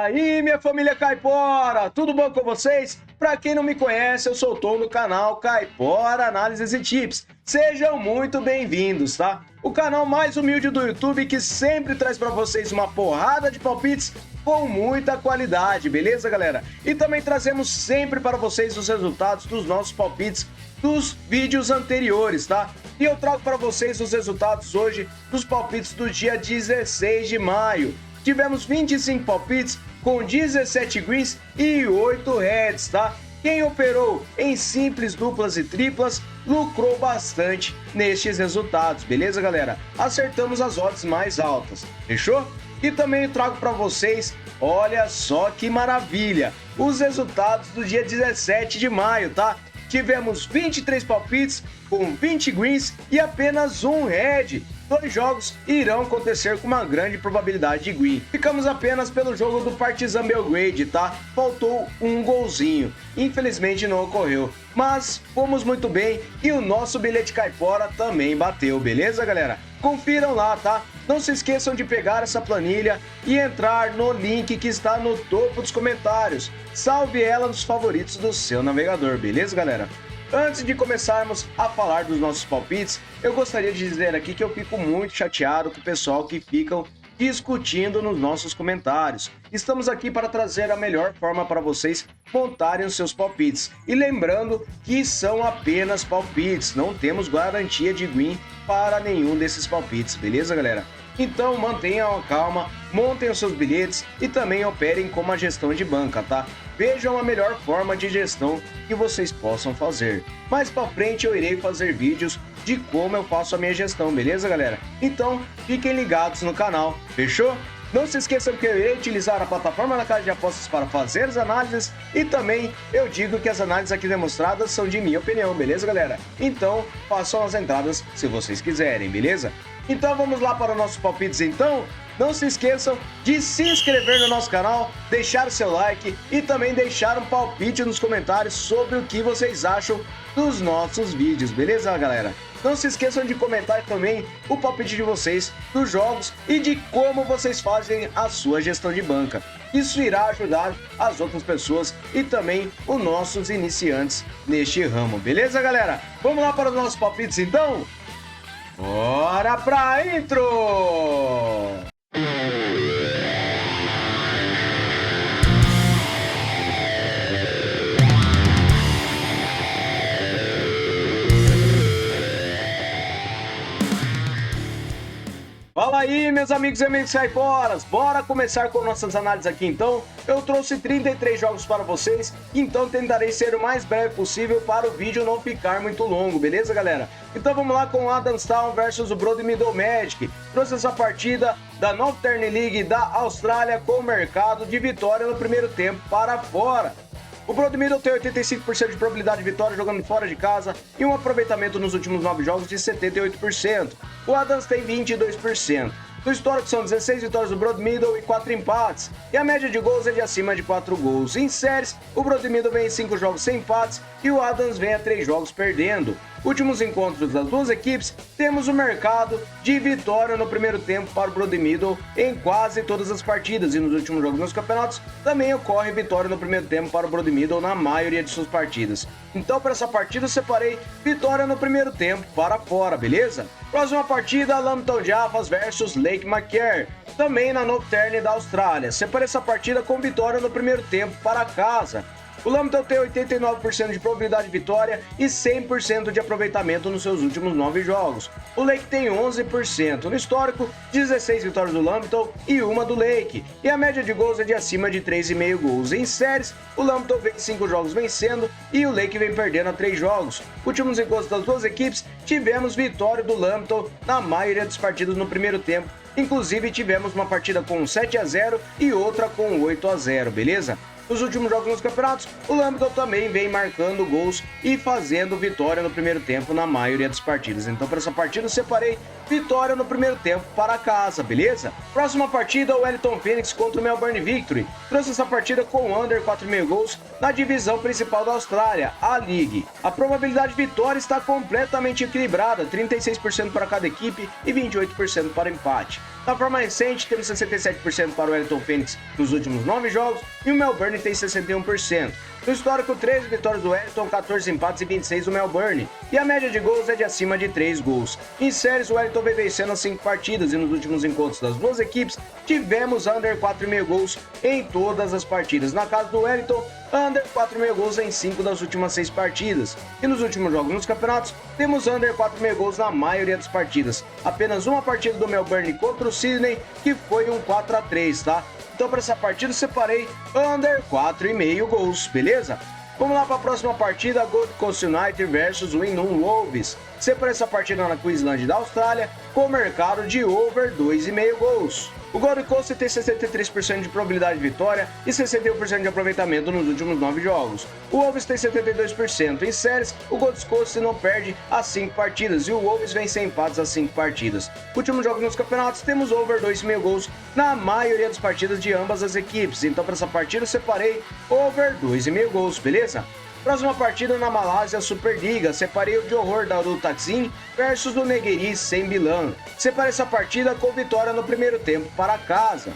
aí, minha família Caipora, tudo bom com vocês? Para quem não me conhece, eu sou o Tom no canal Caipora Análises e Tips. Sejam muito bem-vindos, tá? O canal mais humilde do YouTube que sempre traz para vocês uma porrada de palpites com muita qualidade, beleza, galera? E também trazemos sempre para vocês os resultados dos nossos palpites dos vídeos anteriores, tá? E eu trago para vocês os resultados hoje dos palpites do dia 16 de maio. Tivemos 25 palpites com 17 greens e 8 reds, tá? Quem operou em simples, duplas e triplas lucrou bastante nestes resultados, beleza, galera? Acertamos as odds mais altas, fechou? E também trago para vocês, olha só que maravilha, os resultados do dia 17 de maio, tá? Tivemos 23 palpites com 20 greens e apenas um red. Dois jogos irão acontecer com uma grande probabilidade de green. Ficamos apenas pelo jogo do Partizan Belgrade, tá? Faltou um golzinho. Infelizmente não ocorreu. Mas fomos muito bem e o nosso bilhete caipora também bateu, beleza, galera? Confiram lá, tá? Não se esqueçam de pegar essa planilha e entrar no link que está no topo dos comentários. Salve ela nos favoritos do seu navegador, beleza, galera? Antes de começarmos a falar dos nossos palpites, eu gostaria de dizer aqui que eu fico muito chateado com o pessoal que ficam discutindo nos nossos comentários. Estamos aqui para trazer a melhor forma para vocês montarem os seus palpites. E lembrando que são apenas palpites, não temos garantia de win para nenhum desses palpites, beleza, galera? Então mantenham a calma, montem os seus bilhetes e também operem com uma gestão de banca, tá? Vejam a melhor forma de gestão que vocês possam fazer. Mais pra frente eu irei fazer vídeos de como eu faço a minha gestão, beleza, galera? Então fiquem ligados no canal, fechou? Não se esqueçam que eu irei utilizar a plataforma da Casa de Apostas para fazer as análises e também eu digo que as análises aqui demonstradas são de minha opinião, beleza, galera? Então façam as entradas se vocês quiserem, beleza? Então vamos lá para os nossos palpites então? Não se esqueçam de se inscrever no nosso canal, deixar o seu like e também deixar um palpite nos comentários sobre o que vocês acham dos nossos vídeos, beleza, galera? Não se esqueçam de comentar também o palpite de vocês dos jogos e de como vocês fazem a sua gestão de banca. Isso irá ajudar as outras pessoas e também os nossos iniciantes neste ramo, beleza, galera? Vamos lá para os nossos palpites então? Bora pra intro! Fala aí, meus amigos e amigas caiporas, bora começar com nossas análises aqui então. Eu trouxe 33 jogos para vocês, então tentarei ser o mais breve possível para o vídeo não ficar muito longo, beleza, galera? Então vamos lá com o Adams Town versus o Broad Middle Magic. Trouxe essa partida da Northern League da Austrália com o mercado de vitória no primeiro tempo para fora. O Broad Middle tem 85% de probabilidade de vitória jogando fora de casa e um aproveitamento nos últimos 9 jogos de 78%. O Adams tem 22%. No histórico são 16 vitórias do Broad Middle e 4 empates, e a média de gols é de acima de 4 gols. Em séries, o Broad Middle vem em 5 jogos sem empates e o Adams vem a 3 jogos perdendo. Últimos encontros das duas equipes, temos o mercado de vitória no primeiro tempo para o Broad Middle em quase todas as partidas, e nos últimos jogos nos campeonatos também ocorre vitória no primeiro tempo para o Broad Middle na maioria de suas partidas. Então para essa partida eu separei vitória no primeiro tempo para fora, beleza? Próxima partida, Lambton Jaffas versus Lake Macquarie, também na Northern da Austrália. Separei essa partida com vitória no primeiro tempo para casa. O Lambton tem 89% de probabilidade de vitória e 100% de aproveitamento nos seus últimos 9 jogos. O Lake tem 11%. No histórico, 16 vitórias do Lambton e uma do Lake. E a média de gols é de acima de 3,5 gols. Em séries, o Lambton vem 5 jogos vencendo e o Lake vem perdendo a 3 jogos. Últimos encontros das duas equipes, tivemos vitória do Lambton na maioria dos partidos no primeiro tempo. Inclusive, tivemos uma partida com 7-0 e outra com 8-0, beleza? Nos últimos jogos nos campeonatos, o Lambton também vem marcando gols e fazendo vitória no primeiro tempo na maioria das partidas. Então, para essa partida, eu separei vitória no primeiro tempo para casa, beleza? Próxima partida, o Wellington Phoenix contra o Melbourne Victory. Trouxe essa partida com under 4,5 gols na divisão principal da Austrália, a League. A probabilidade de vitória está completamente equilibrada, 36% para cada equipe e 28% para empate. Na forma recente, temos 67% para o Wellington Phoenix nos últimos 9 jogos e o Melbourne tem 61%. No histórico, 13 vitórias do Wellington, 14 empates e 26 do Melbourne. E a média de gols é de acima de 3 gols. Em séries, o Wellington vem vencendo as 5 partidas e nos últimos encontros das duas equipes, tivemos under 4,5 gols em todas as partidas. Na casa do Wellington, under 4,5 gols em 5 das últimas 6 partidas. E nos últimos jogos nos campeonatos, temos under 4,5 gols na maioria das partidas. Apenas uma partida do Melbourne contra o Sydney, que foi um 4-3, tá? Então, para essa partida, eu separei under 4,5 gols, beleza? Vamos lá para a próxima partida, Gold Coast United versus Winun Wolves. Separei essa partida na Queensland da Austrália, com mercado de over 2,5 gols. O Gold Coast tem 63% de probabilidade de vitória e 61% de aproveitamento nos últimos 9 jogos. O Wolves tem 72%. Em séries, o Gold Coast não perde as 5 partidas e o Wolves vem sem empates as 5 partidas. Últimos jogos nos campeonatos, temos over 2,5 gols na maioria das partidas de ambas as equipes. Então, para essa partida, eu separei over 2,5 gols, beleza? Próxima partida na Malásia Superliga, separei o Johor Darul Taksin versus o Negeri Sembilan. Separei essa partida com vitória no primeiro tempo para casa.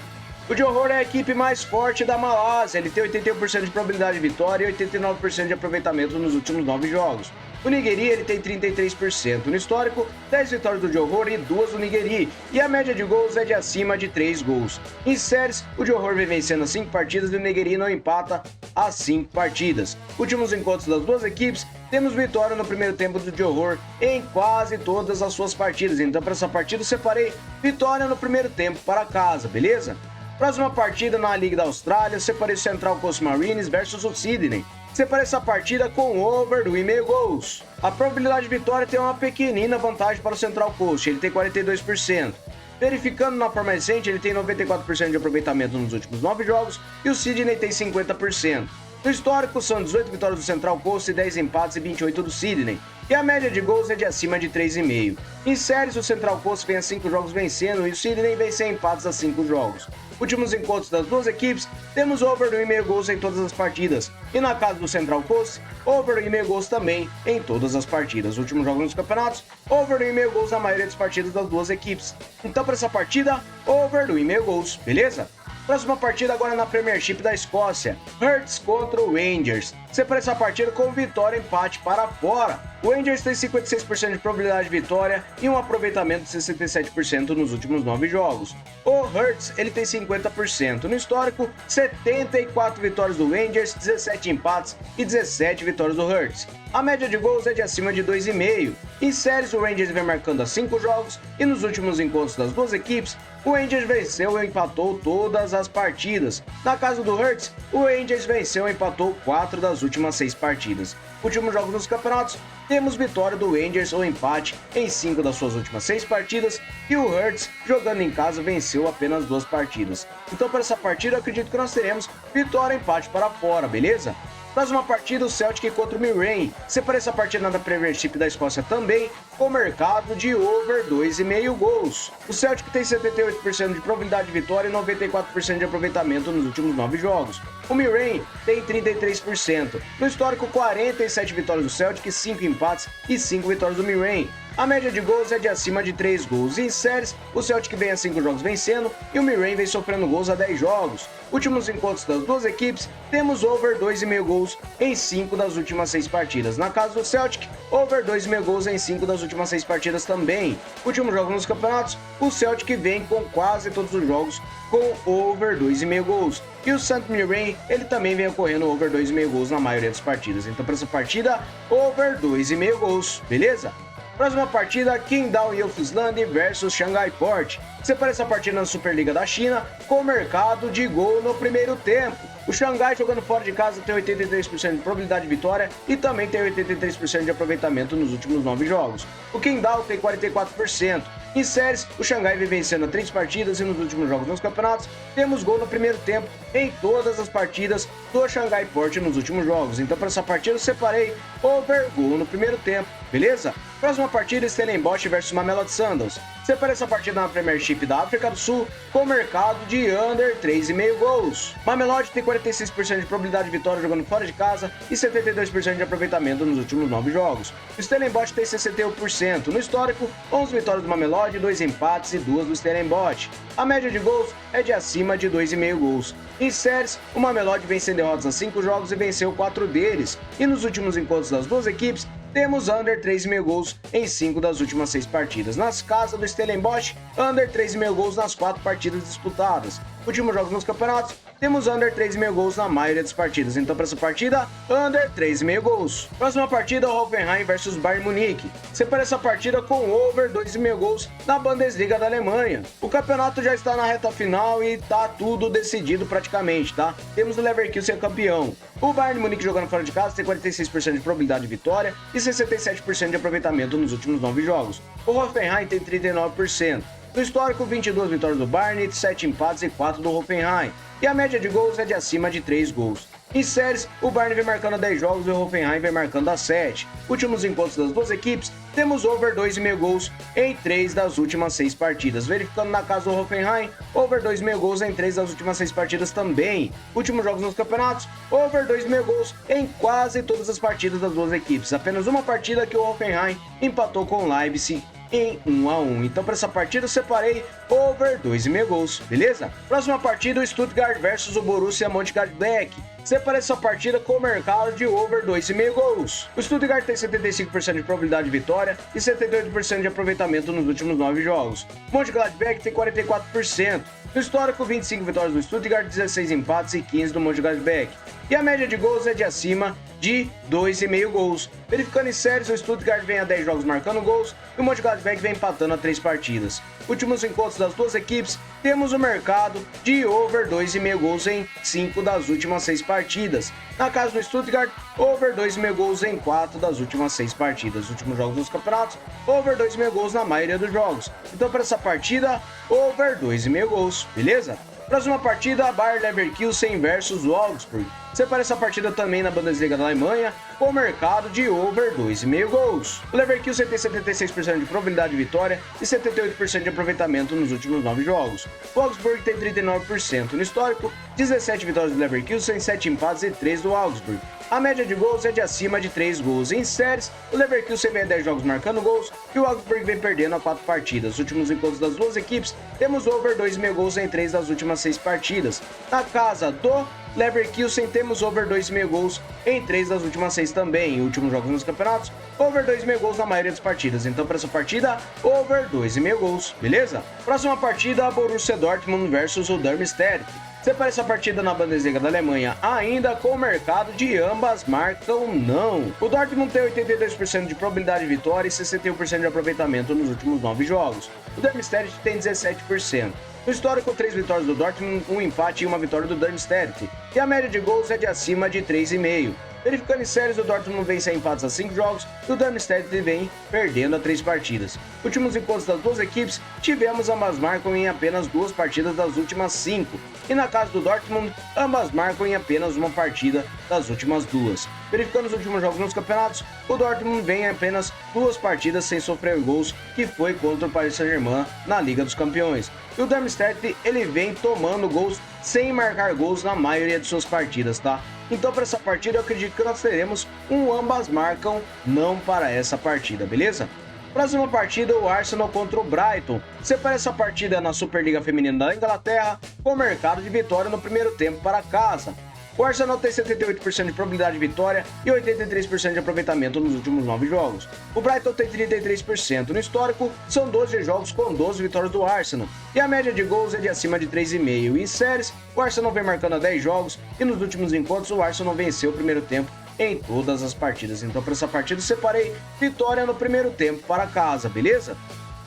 O Johor é a equipe mais forte da Malásia, ele tem 81% de probabilidade de vitória e 89% de aproveitamento nos últimos 9 jogos. O Negeri ele tem 33%. No histórico, 10 vitórias do Johor e 2 do Negeri. E a média de gols é de acima de 3 gols. Em séries, o Johor vem vencendo as 5 partidas e o Negeri não empata as 5 partidas. Últimos encontros das duas equipes, temos vitória no primeiro tempo do Johor em quase todas as suas partidas. Então, para essa partida, eu separei vitória no primeiro tempo para casa, beleza? Próxima partida na Liga da Austrália, eu separei o Central Coast Mariners versus o Sydney. Separei essa partida com over 2,5 gols. A probabilidade de vitória tem uma pequenina vantagem para o Central Coast, ele tem 42%. Verificando na forma recente, ele tem 94% de aproveitamento nos últimos 9 jogos e o Sydney tem 50%. No histórico, são 18 vitórias do Central Coast, 10 empates e 28 do Sydney. E a média de gols é de acima de 3,5. Em séries, o Central Coast vem a 5 jogos vencendo e o Sydney vem sem empates a 5 jogos. Últimos encontros das duas equipes, temos over 2,5 gols em todas as partidas. E na casa do Central Coast, over 2,5 gols também em todas as partidas. Últimos jogos nos campeonatos, over 2,5 gols na maioria das partidas das duas equipes. Então, para essa partida, over 2,5 gols, beleza? Próxima partida agora na Premiership da Escócia, Hearts contra o Rangers. Separei essa partida com vitória e empate para fora. O Rangers tem 56% de probabilidade de vitória e um aproveitamento de 67% nos últimos 9 jogos. O Hearts ele tem 50%. No histórico, 74 vitórias do Rangers, 17 empates e 17 vitórias do Hearts. A média de gols é de acima de 2,5. Em séries, o Rangers vem marcando a 5 jogos e nos últimos encontros das duas equipes, o Rangers venceu e empatou todas as partidas. Na casa do Hearts, o Rangers venceu e empatou 4 das últimas 6 partidas. Últimos jogos nos campeonatos, temos vitória do Rangers ou empate em 5 das suas últimas 6 partidas e o Hearts, jogando em casa, venceu apenas 2 partidas. Então, para essa partida, eu acredito que nós teremos vitória e empate para fora, beleza? Próxima partida, o Celtic contra o Mirren. Separei essa partida na Premiership da Escócia também, com mercado de over 2,5 gols. O Celtic tem 78% de probabilidade de vitória e 94% de aproveitamento nos últimos 9 jogos. O Mirren tem 33%. No histórico, 47 vitórias do Celtic, 5 empates e 5 vitórias do Mirren. A média de gols é de acima de 3 gols. E em séries, o Celtic vem a 5 jogos vencendo e o Mirren vem sofrendo gols a 10 jogos. Últimos encontros das duas equipes, temos over 2,5 gols em 5 das últimas 6 partidas. Na casa do Celtic, over 2,5 gols em 5 das últimas 6 partidas também. Últimos jogos nos campeonatos, o Celtic vem com quase todos os jogos com over 2,5 gols. E o St. Mirren, ele também vem ocorrendo over 2,5 gols na maioria das partidas. Então, para essa partida, over 2,5 gols, beleza? Próxima partida, Qingdao Youthland versus Shanghai Port. Separei essa partida na Superliga da China com mercado de gol no primeiro tempo. O Xangai, jogando fora de casa, tem 83% de probabilidade de vitória e também tem 83% de aproveitamento nos últimos 9 jogos. O Qingdao tem 44%. Em séries, o Xangai vem vencendo a 3 partidas e nos últimos jogos nos campeonatos, temos gol no primeiro tempo em todas as partidas do Shanghai Port nos últimos jogos. Então, para essa partida, eu separei over gol no primeiro tempo, beleza? Próxima partida, Stellenbosch versus Mamelodi Sundowns. Separe essa partida na Premiership da África do Sul com mercado de under 3,5 gols. Mamelodi tem 46% de probabilidade de vitória jogando fora de casa e 72% de aproveitamento nos últimos 9 jogos. O Stellenbosch tem 61%. No histórico, 11 vitórias do Mamelodi, 2 empates e 2 do Stellenbosch. A média de gols é de acima de 2,5 gols. Em séries, o Mamelodi vem sem derrotas a 5 jogos e venceu 4 deles. E nos últimos encontros das duas equipes, temos under 3,5 gols em 5 das últimas 6 partidas. Nas casas do Stellenbosch, under 3,5 gols nas 4 partidas disputadas. Últimos jogos nos campeonatos, temos under 3,5 gols na maioria das partidas. Então, para essa partida, under 3,5 gols. Próxima partida, Hoffenheim versus Bayern Munique. Separa essa partida com over 2,5 gols na Bundesliga da Alemanha. O campeonato já está na reta final e tá tudo decidido praticamente, tá? Temos o Leverkusen campeão. O Bayern Munique jogando fora de casa tem 46% de probabilidade de vitória e 67% de aproveitamento nos últimos 9 jogos. O Hoffenheim tem 39%. No histórico, 22 vitórias do Bayern, 7 empates e 4 do Hoffenheim. E a média de gols é de acima de 3 gols. Em séries, o Bayern vem marcando a 10 jogos e o Hoffenheim vem marcando a 7. Últimos encontros das duas equipes, temos over 2,5 gols em 3 das últimas 6 partidas. Verificando na casa do Hoffenheim, over 2,5 gols em 3 das últimas 6 partidas também. Últimos jogos nos campeonatos, over 2,5 gols em quase todas as partidas das duas equipes. Apenas uma partida que o Hoffenheim empatou com o Leipzig em 1-1. Então, para essa partida, eu separei over 2,5 gols, beleza? Próxima partida, o Stuttgart versus o Borussia Mönchengladbach. Separei essa partida com o mercado de over 2,5 gols. O Stuttgart tem 75% de probabilidade de vitória e 78% de aproveitamento nos últimos 9 jogos. O Mönchengladbach tem 44%. No histórico, 25 vitórias do Stuttgart, 16 empates e 15 do Mönchengladbach. E a média de gols é de acima de 2,5 gols. Verificando em séries, o Stuttgart vem a 10 jogos marcando gols e o Mönchengladbach vem empatando a 3 partidas. Últimos encontros das duas equipes, temos o mercado de over 2,5 gols em 5 das últimas 6 partidas. Na casa do Stuttgart, over 2,5 gols em 4 das últimas 6 partidas. Últimos jogos dos campeonatos, over 2,5 gols na maioria dos jogos. Então, para essa partida, over 2,5 gols, beleza? Próxima partida, Bayer Leverkusen versus Augsburg. Separa essa partida também na Bundesliga da Alemanha, com mercado de over 2,5 gols. O Leverkusen tem 76% de probabilidade de vitória e 78% de aproveitamento nos últimos 9 jogos. O Augsburg tem 39%. No histórico, 17 vitórias do Leverkusen, 7 empates e 3 do Augsburg. A média de gols é de acima de 3 gols. Em séries, o Leverkusen vem a 10 jogos marcando gols e o Augsburg vem perdendo a 4 partidas. Nos últimos encontros das duas equipes, temos over 2,5 gols em 3 das últimas 6 partidas. Na casa do Leverkusen, temos over 2,5 gols em 3 das últimas 6 também. Em últimos jogos nos campeonatos, over 2,5 gols na maioria das partidas. Então, para essa partida, over 2,5 gols, beleza? Próxima partida, Borussia Dortmund versus o Darmstadt. Separa essa partida na Bundesliga da Alemanha ainda com o mercado de ambas marcam não. O Dortmund tem 82% de probabilidade de vitória e 61% de aproveitamento nos últimos 9 jogos. O Darmstadt tem 17%. No histórico, 3 vitórias do Dortmund, 1 empate e 1 vitória do Darmstadt. E a média de gols é de acima de 3,5. Verificando em séries, o Dortmund vem sem empates a 5 jogos e o Darmstadt vem perdendo a 3 partidas. Últimos encontros das duas equipes, tivemos ambas marcam em apenas 2 partidas das últimas 5. E na casa do Dortmund, ambas marcam em apenas 1 partida das últimas 2. Verificando os últimos jogos nos campeonatos, o Dortmund vem em apenas 2 partidas sem sofrer gols, que foi contra o Paris Saint-Germain na Liga dos Campeões. E o Darmstadt, ele vem tomando gols sem marcar gols na maioria de suas partidas, tá? Então, para essa partida, eu acredito que nós teremos um ambas marcam não para essa partida, beleza? Próxima partida, o Arsenal contra o Brighton. Separa essa partida na Superliga Feminina da Inglaterra com mercado de vitória no primeiro tempo para casa. O Arsenal tem 78% de probabilidade de vitória e 83% de aproveitamento nos últimos 9 jogos. O Brighton tem 33%. No histórico, são 12 jogos com 12 vitórias do Arsenal. E a média de gols é de acima de 3,5. Em séries, o Arsenal vem marcando a 10 jogos e nos últimos encontros o Arsenal venceu o primeiro tempo em todas as partidas. Então, para essa partida, eu separei vitória no primeiro tempo para casa, beleza?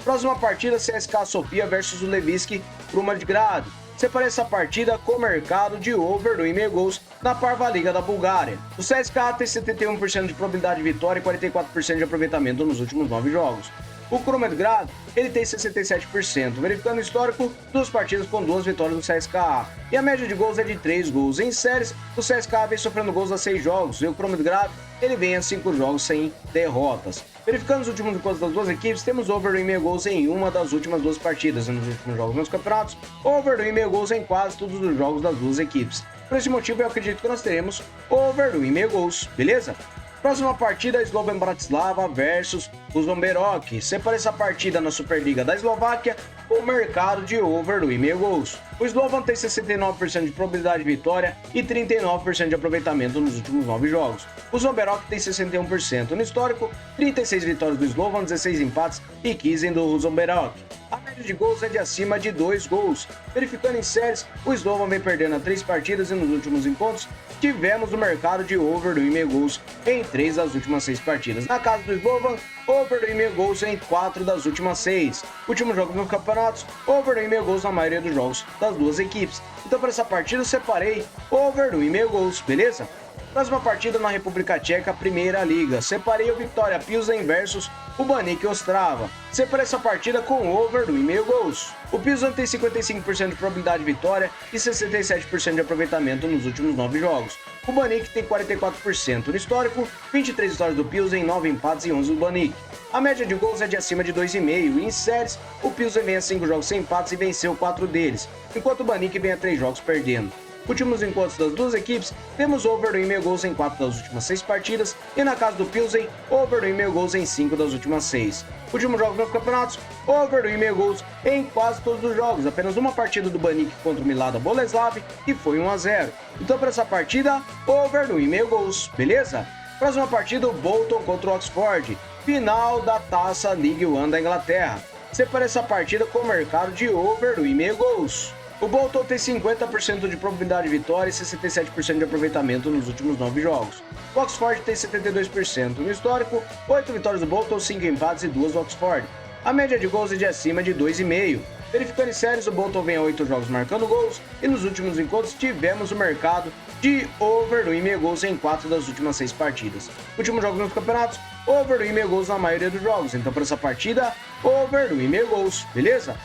Próxima partida, CSKA Sofia versus o Levski Krumaggrad. Separei essa partida com o mercado de over 2,5 gols na Parva Liga da Bulgária. O CSKA tem 71% de probabilidade de vitória e 44% de aproveitamento nos últimos 9 jogos. O Krumaggrad, ele tem 67%, verificando o histórico, 2 partidas com 2 vitórias do CSKA. E a média de gols é de 3 gols. Em séries, o CSKA vem sofrendo gols a 6 jogos e o Krumaggrad, ele vem a 5 jogos sem derrotas. Verificando os últimos encontros das duas equipes, temos over 1,5 gols em uma das últimas duas partidas e nos últimos jogos dos campeonatos, over 1,5 gols em quase todos os jogos das duas equipes. Por esse motivo, eu acredito que nós teremos over 1,5 gols, beleza? Próxima partida, Slovan Bratislava versus Uzomberok. Separa essa partida na Superliga da Eslováquia com o mercado de over 1,5 gols. O Slovan tem 69% de probabilidade de vitória e 39% de aproveitamento nos últimos 9 jogos. O Uzomberok tem 61%. No histórico, 36 vitórias do Slovan, 16 empates e 15 do Uzomberok. A média de gols é de acima de 2 gols. Verificando em séries, o Slovan vem perdendo a 3 partidas e nos últimos encontros tivemos o mercado de over 1,5 gols em 3 das últimas 6 partidas. Na casa do Slovan, over 1,5 gols em 4 das últimas 6. Últimos jogos nos campeonatos, over 1,5 gols na maioria dos jogos das duas equipes. Então para essa partida eu separei over 1,5 gols, beleza? Próxima partida na República Tcheca, Primeira Liga. Separei o Viktoria Pilsen versus o Baník Ostrava. Separei essa partida com over 1,5 gols. O Pilsen tem 55% de probabilidade de vitória e 67% de aproveitamento nos últimos 9 jogos. O Baník tem 44%. No histórico, 23 vitórias do Pilsen, 9 empates e 11 do Baník. A média de gols é de acima de 2,5 e em séries, o Pilsen vem a 5 jogos sem empates e venceu 4 deles, enquanto o Baník vem a 3 jogos perdendo. Últimos encontros das duas equipes, temos over 1,5 gols em 4 das últimas 6 partidas e na casa do Pilsen, over 1,5 gols em 5 das últimas 6. Últimos jogos dos campeonatos, over 1,5 gols em quase todos os jogos, apenas uma partida do Baník contra o Milada Boleslav e foi 1-0. Então para essa partida, over 1,5 gols, beleza? Próxima partida, o Bolton contra o Oxford, final da Taça League One da Inglaterra. Separa essa partida com o mercado de over 1,5 gols. O Bolton tem 50% de probabilidade de vitória e 67% de aproveitamento nos últimos 9 jogos. O Oxford tem 72%. No histórico, 8 vitórias do Bolton, 5 empates e 2 do Oxford. A média de gols é de acima de 2,5. Verificando em séries, o Bolton vem a 8 jogos marcando gols e nos últimos encontros tivemos o mercado de over 1,5 gols em 4 das últimas 6 partidas. Últimos jogos nos campeonatos, over 1,5 gols na maioria dos jogos. Então para essa partida, over 1,5 gols, beleza?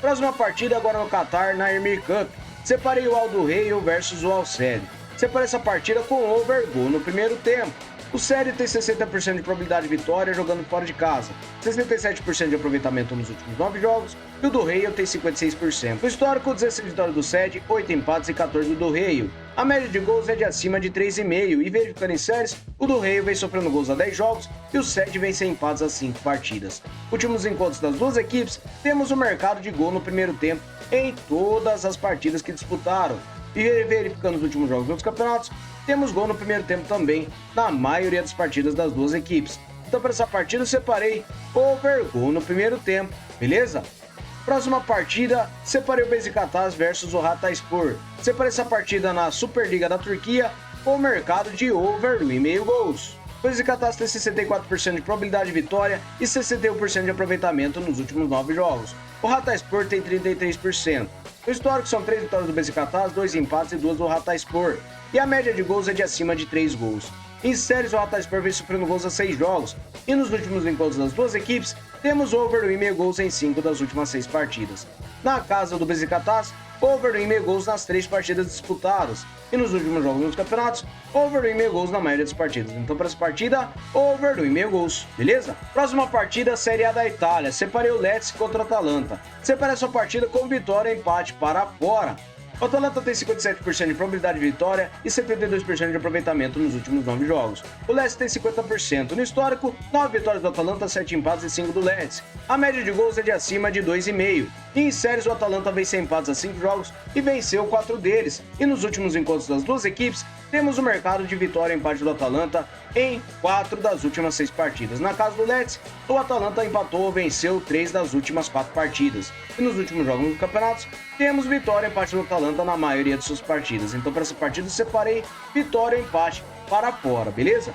Próxima partida agora no Qatar, na Emir Cup. Separei o Al Duhail versus o Al Sadd. Separei essa partida com over gol no primeiro tempo. O Sadd tem 60% de probabilidade de vitória jogando fora de casa, 67% de aproveitamento nos últimos 9 jogos e o Duhail tem 56%. No histórico, 16 vitórias do Sadd, 8 empates e 14 do Duhail. A média de gols é de acima de 3,5 e verificando em séries, o Duhail vem sofrendo gols a 10 jogos e o Sadd vem sem empates a 5 partidas. Últimos encontros das duas equipes, temos o mercado de gol no primeiro tempo em todas as partidas que disputaram. E verificando os últimos jogos dos campeonatos, temos gol no primeiro tempo também, na maioria das partidas das duas equipes. Então para essa partida eu separei over gol no primeiro tempo, beleza? Próxima partida, separei o Beşiktaş versus o Hatayspor. Separei essa partida na Superliga da Turquia com o mercado de over 1,5 gols. O Beşiktaş tem 64% de probabilidade de vitória e 61% de aproveitamento nos últimos 9 jogos. O Hatayspor tem 33%. No histórico são 3 vitórias do Beşiktaş, 2 empates e 2 do Hatayspor. E a média de gols é de acima de 3 gols. Em séries, o Hatayspor vem sofrendo gols a 6 jogos. E nos últimos encontros das duas equipes, temos over 1,5 gols em 5 das últimas 6 partidas. Na casa do Beşiktaş, over 1,5 gols nas 3 partidas disputadas. E nos últimos jogos dos campeonatos, over 1,5 gols na maioria das partidas. Então para essa partida, over 1,5 gols, beleza? Próxima partida, Série A da Itália. Separei o Lecce contra o Atalanta. Separei essa partida com vitória e empate para fora. O Atalanta tem 57% de probabilidade de vitória e 72% de aproveitamento nos últimos 9 jogos. O Lecce tem 50%. No histórico, 9 vitórias do Atalanta, 7 empates e 5 do Lecce. A média de gols é de acima de 2,5. E em séries, o Atalanta vem sem empates a 5 jogos e venceu 4 deles. E nos últimos encontros das duas equipes, temos o mercado de vitória e empate do Atalanta em 4 das últimas 6 partidas. Na casa do Lecce, o Atalanta empatou ou venceu 3 das últimas 4 partidas. E nos últimos jogos do campeonato, temos vitória e empate do Atalanta na maioria de suas partidas. Então para essa partida eu separei vitória e empate para fora, beleza?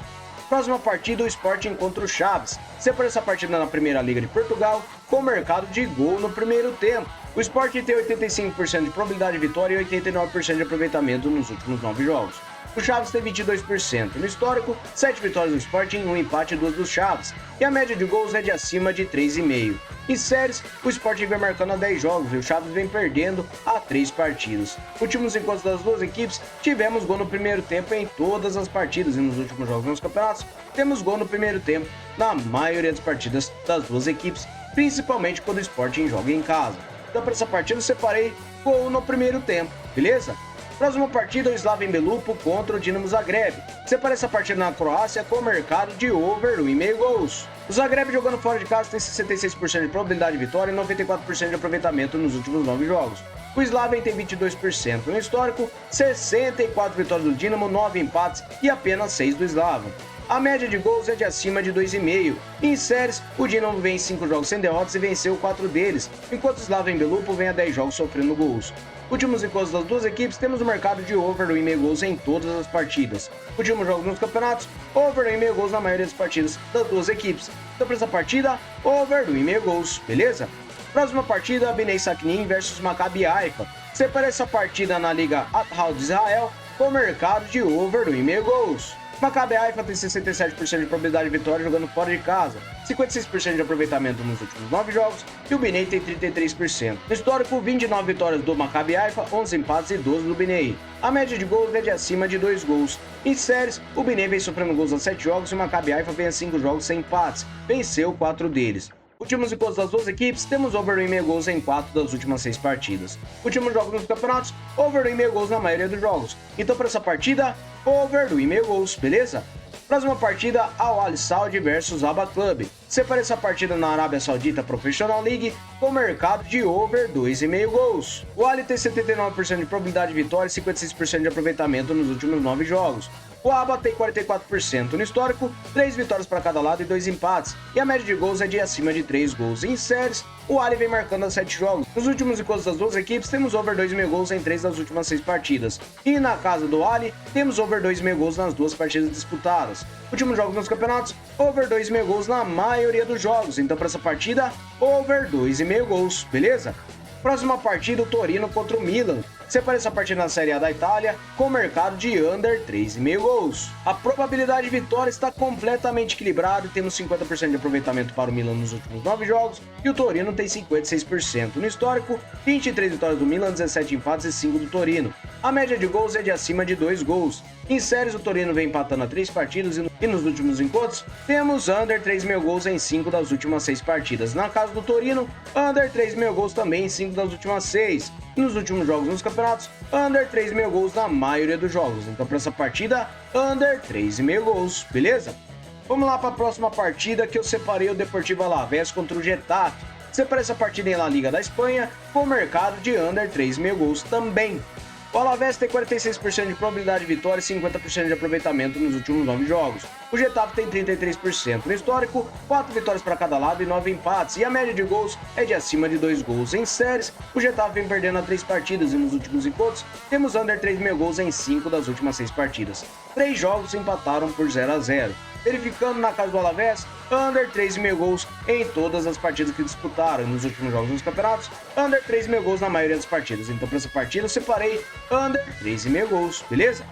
Próxima partida, o Sporting contra o Chaves. Separei essa partida na Primeira Liga de Portugal com mercado de gol no primeiro tempo. O Sporting tem 85% de probabilidade de vitória e 89% de aproveitamento nos últimos 9 jogos. O Chaves tem 22%. No histórico, 7 vitórias do Sporting, 1 empate e 2 dos Chaves. e a média de gols é de acima de 3,5. Em séries, o Sporting vem marcando a 10 jogos e o Chaves vem perdendo a 3 partidas. Últimos encontros das duas equipes, tivemos gol no primeiro tempo em todas as partidas e nos últimos jogos nos campeonatos, temos gol no primeiro tempo na maioria das partidas das duas equipes, principalmente quando o Sporting joga em casa. Então para essa partida eu separei gol no primeiro tempo, beleza? Próxima partida, o Slaven Belupo contra o Dinamo Zagreb. Separei essa partida na Croácia com o mercado de over 1,5 gols. O Zagreb jogando fora de casa tem 66% de probabilidade de vitória e 94% de aproveitamento nos últimos 9 jogos. O Slaven tem 22% no histórico, 64 vitórias do Dinamo, 9 empates e apenas 6 do Slaven. A média de gols é de acima de 2,5. Em séries, o Dinamo vem em 5 jogos sem derrotas e venceu 4 deles, enquanto o Slaven Belupo vem a 10 jogos sofrendo gols. Últimos encontros das duas equipes, temos o mercado de over 1,5 gols em todas as partidas. Últimos jogos nos campeonatos, over 1,5 gols na maioria das partidas das duas equipes. Então para essa partida, over 1,5 gols, beleza? Próxima partida, Bnei Sakhnin versus Maccabi Haifa. Separei essa partida na Liga Al de Israel com o mercado de over 1,5 gols. Maccabi Haifa tem 67% de probabilidade de vitória jogando fora de casa, 56% de aproveitamento nos últimos 9 jogos e o Bnei tem 33%. No histórico, 29 vitórias do Maccabi Haifa, 11 empates e 12 do Bnei. A média de gols é de acima de 2 gols. Em séries, o Bnei vem sofrendo gols a 7 jogos e o Maccabi Haifa vem a 5 jogos sem empates, venceu 4 deles. Últimos encontros das duas equipes, temos over 1,5 gols em 4 das últimas 6 partidas. Últimos jogos nos campeonatos, over 1,5 gols na maioria dos jogos. Então para essa partida, over 1,5 gols, beleza? Próxima partida, Al Ahly Saud versus Abha Club. Separei essa partida na Arábia Saudita Professional League com mercado de over 2,5 gols. O Ahly tem 79% de probabilidade de vitória e 56% de aproveitamento nos últimos 9 jogos. O Abha tem 44% no histórico, 3 vitórias para cada lado e 2 empates, e a média de gols é de acima de 3 gols. Em séries, o Ahly vem marcando a 7 jogos. Nos últimos encontros das duas equipes, temos over 2,5 gols em 3 das últimas 6 partidas. E na casa do Ahly, temos over 2,5 gols nas 2 partidas disputadas. Últimos jogos nos campeonatos, over 2,5 gols na maioria dos jogos. Então para essa partida, over 2,5 gols, beleza? Próxima partida, o Torino contra o Milan. Separei essa partida na Série A da Itália com o mercado de under 3,5 gols. A probabilidade de vitória está completamente equilibrada e temos 50% de aproveitamento para o Milan nos últimos 9 jogos e o Torino tem 56%. No histórico, 23 vitórias do Milan, 17 empates e 5 do Torino. A média de gols é de acima de 2 gols. Em séries, o Torino vem empatando a 3 partidas e nos últimos encontros, temos under 3,5 gols em 5 das últimas 6 partidas. Na casa do Torino, under 3,5 gols também em 5 das últimas 6. E nos últimos jogos nos campeonatos, under 3,5 gols na maioria dos jogos. Então para essa partida, under 3,5 gols, beleza? Vamos lá para a próxima partida que eu separei o Deportivo Alavés contra o Getafe. Separei essa partida em La Liga da Espanha com o mercado de under 3,5 gols também. O Alavés tem 46% de probabilidade de vitória e 50% de aproveitamento nos últimos 9 jogos. O Getafe tem 33% no histórico, 4 vitórias para cada lado e 9 empates, e a média de gols é de acima de 2 gols. Em séries, o Getafe vem perdendo a 3 partidas e nos últimos encontros temos under 3,5 gols em 5 das últimas 6 partidas. 3 jogos empataram por 0-0. Verificando na casa do Alavés, under 3,5 gols em todas as partidas que disputaram. Nos últimos jogos nos campeonatos, under 3,5 gols na maioria das partidas. Então para essa partida eu separei under 3,5 gols, beleza?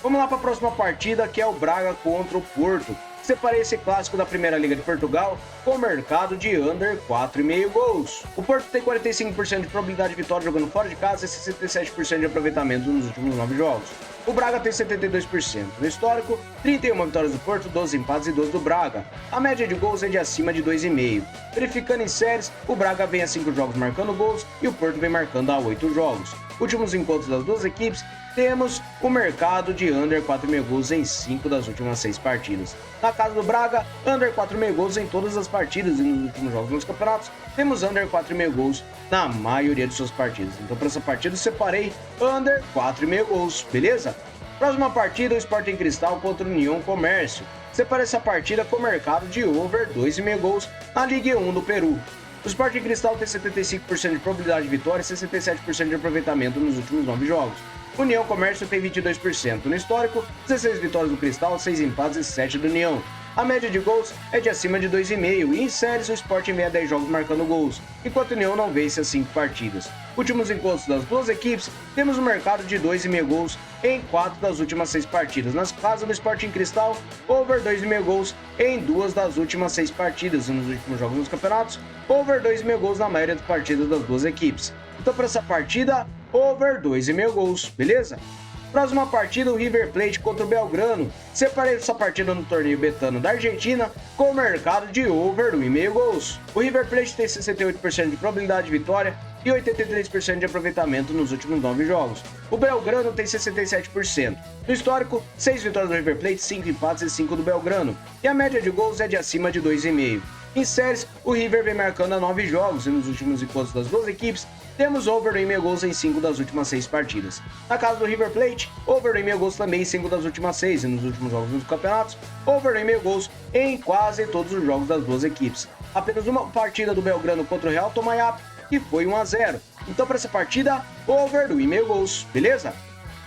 Vamos lá para a próxima partida, que é o Braga contra o Porto. Separei esse clássico da Primeira Liga de Portugal com o mercado de under 4,5 gols. O Porto tem 45% de probabilidade de vitória jogando fora de casa e 67% de aproveitamento nos últimos 9 jogos. O Braga tem 72% no histórico, 31 vitórias do Porto, 12 empates e 12 do Braga. A média de gols é de acima de 2,5. Verificando em séries, o Braga vem a 5 jogos marcando gols e o Porto vem marcando a 8 jogos. Últimos encontros das duas equipes, temos o mercado de under 4,5 gols em 5 das últimas 6 partidas. Na casa do Braga, under 4,5 gols em todas as partidas e nos últimos jogos nos campeonatos, temos under 4,5 gols na maioria de suas partidas. Então para essa partida eu separei under 4,5 gols, beleza? Próxima partida, o Sporting Cristal contra o União Comércio. Separei essa partida com o mercado de over 2,5 gols na Liga 1 do Peru. O Sporting Cristal tem 75% de probabilidade de vitória e 67% de aproveitamento nos últimos 9 jogos. União Comércio tem 22% no histórico, 16 vitórias do Cristal, 6 empates e 7 do União. A média de gols é de acima de 2,5 e em séries o Sporting vem a 10 jogos marcando gols, enquanto o União não vence as 5 partidas. Últimos encontros das duas equipes, temos um mercado de 2,5 gols em 4 das últimas 6 partidas. Nas casas do Sporting Cristal, over 2,5 gols em 2 das últimas 6 partidas. E nos últimos jogos dos campeonatos, over 2,5 gols na maioria das partidas das duas equipes. Então, para essa partida, over 2,5 gols, beleza? Próxima partida, o River Plate contra o Belgrano. Separei essa partida no torneio betano da Argentina com o mercado de over 1,5 gols. O River Plate tem 68% de probabilidade de vitória e 83% de aproveitamento nos últimos 9 jogos. O Belgrano tem 67%. No histórico, 6 vitórias do River Plate, 5 empates e 5 do Belgrano. E a média de gols é de acima de 2,5. Em séries, o River vem marcando a 9 jogos e nos últimos encontros das duas equipes, temos over 1,5 gols em 5 das últimas 6 partidas. Na casa do River Plate, over 1,5 gols também em 5 das últimas 6 e nos últimos jogos dos campeonatos, over 1,5 gols em quase todos os jogos das duas equipes. Apenas uma partida do Belgrano contra o Real Tomayapo, que foi 1-0. Então, para essa partida, over 1,5 gols, beleza?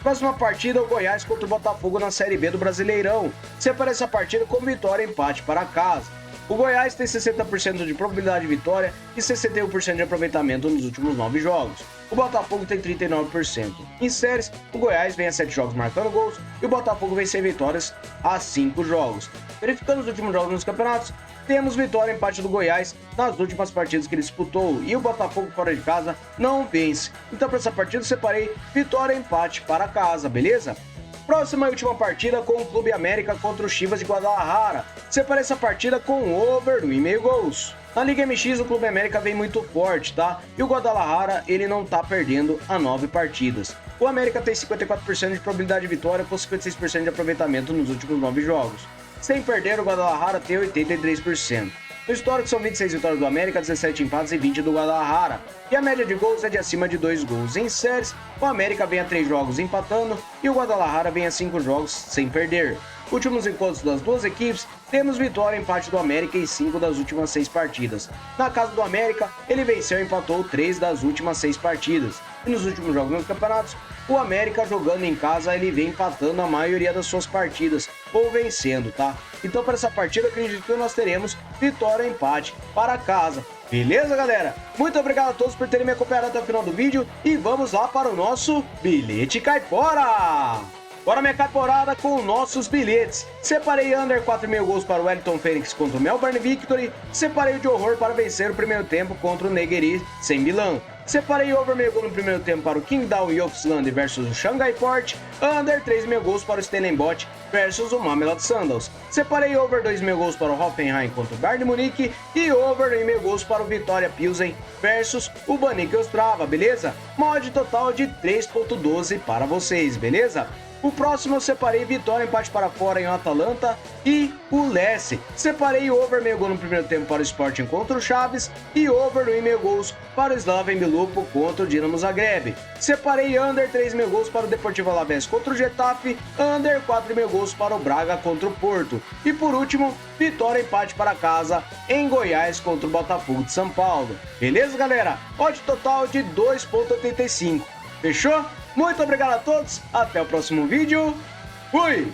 Próxima partida, o Goiás contra o Botafogo na Série B do Brasileirão. Separa essa partida com vitória e empate para casa. O Goiás tem 60% de probabilidade de vitória e 61% de aproveitamento nos últimos 9 jogos. O Botafogo tem 39%. Em séries, o Goiás vem a 7 jogos marcando gols e o Botafogo vem 6 vitórias a 5 jogos. Verificando os últimos jogos nos campeonatos, temos vitória e empate do Goiás nas últimas partidas que ele disputou e o Botafogo fora de casa não vence. Então, para essa partida, eu separei vitória e empate para casa, beleza? Próxima e última partida com o Clube América contra o Chivas de Guadalajara. Separei essa partida com over 1,5 gols. Na Liga MX, o Clube América vem muito forte, tá? E o Guadalajara, ele não tá perdendo a 9 partidas. O América tem 54% de probabilidade de vitória com 56% de aproveitamento nos últimos 9 jogos. Sem perder, o Guadalajara tem 83%. No histórico, são 26 vitórias do América, 17 empates e 20 do Guadalajara. E a média de gols é de acima de 2 gols. Em séries, o América vem a 3 jogos empatando e o Guadalajara vem a 5 jogos sem perder. Últimos encontros das duas equipes, temos vitória e empate do América em 5 das últimas 6 partidas. Na casa do América, ele venceu e empatou 3 das últimas 6 partidas. E nos últimos jogos nos campeonatos, o América jogando em casa, ele vem empatando a maioria das suas partidas, ou vencendo, tá? Então, para essa partida, acredito que nós teremos vitória e empate para casa. Beleza, galera? Muito obrigado a todos por terem me acompanhado até o final do vídeo e vamos lá para o nosso Bilhete Caipora! Bora minha caporada com nossos bilhetes. Separei under 4,5 gols para o Wellington Fênix contra o Melbourne Victory. Separei o de horror para vencer o primeiro tempo contra o Negeri sem Milan. Separei over meio gol no primeiro tempo para o Qingdao Yopsland versus o Shanghai Port. Under 3,5 gols para o Stellenbosch versus o Mamelodi Sundowns. Separei over 2,5 gols para o Hoffenheim contra o Bayern de Munique. E over 1,5 gols para o Vitória Pilsen versus o Baník Ostrava, beleza? Mod total de 3,12 para vocês, beleza? O próximo eu separei vitória, empate para fora em Atalanta e o Lecce. Separei over meio gol no primeiro tempo para o Sporting contra o Chaves e over 1,5 gols para o Slaven Bilupo contra o Dinamo Zagreb. Separei under 3,5 gols para o Deportivo Alavés contra o Getafe, under 4,5 gols para o Braga contra o Porto. E por último, vitória e empate para casa em Goiás contra o Botafogo de São Paulo. Beleza, galera? Odd total de 2,85. Fechou? Muito obrigado a todos, até o próximo vídeo, fui!